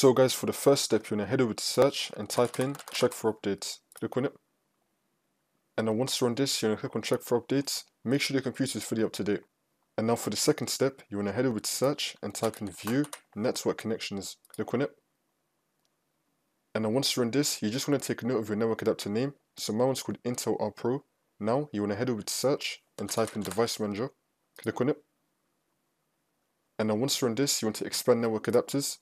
So guys, for the first step, you're going to head over to search and type in check for updates. Click on it. And then once you're on this, you're going to click on check for updates. Make sure your computer is fully up to date. And now for the second step, you want to head over to search and type in view network connections. Click on it. And then once you're on this, you just want to take a note of your network adapter name. So my one's called Intel R Pro. Now you want to head over to search and type in device manager. Click on it. And then once you're on this, you want to expand network adapters.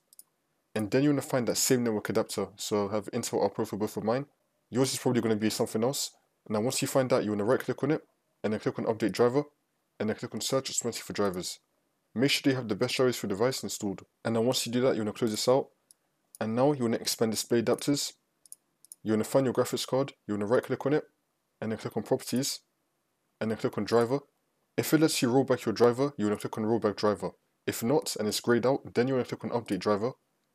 And then you want to find that same network adapter. So I have Intel R Pro for both of mine. Yours is probably going to be something else. Now once you find that, you want to right click on it and then click on update driver and then click on search automatically for drivers. Make sure you have the best drivers for your device installed. And then once you do that, you want to close this out. And now you want to expand display adapters. You want to find your graphics card, you want to right click on it and then click on properties and then click on driver. If it lets you roll back your driver, you want to click on rollback driver. If not and it's grayed out, then you want to click on update driver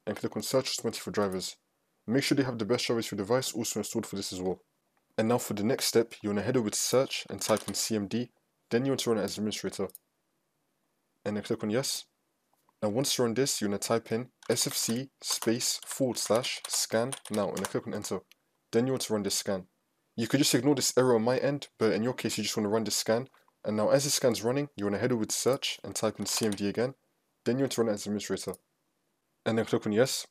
and click on search automatically for drivers. Make sure they have the best drivers for your device also installed for this as well. And now for the next step, you want to head over to search and type in CMD, then you want to run it as administrator. And then click on yes. Now once you're on this, you want to type in sfc /scan now and then click on enter. Then you want to run this scan. You could just ignore this error on my end, but in your case you just want to run this scan. And now as the scan's running, you want to head over to search and type in CMD again. Then you want to run it as administrator. And then click on yes.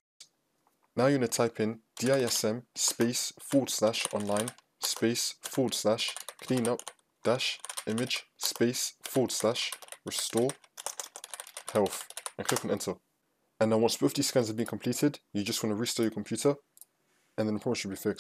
Now you want to type in DISM /online /cleanup -image /restore health and click on enter. And now once both these scans have been completed, you just want to restart your computer and then the problem should be fixed.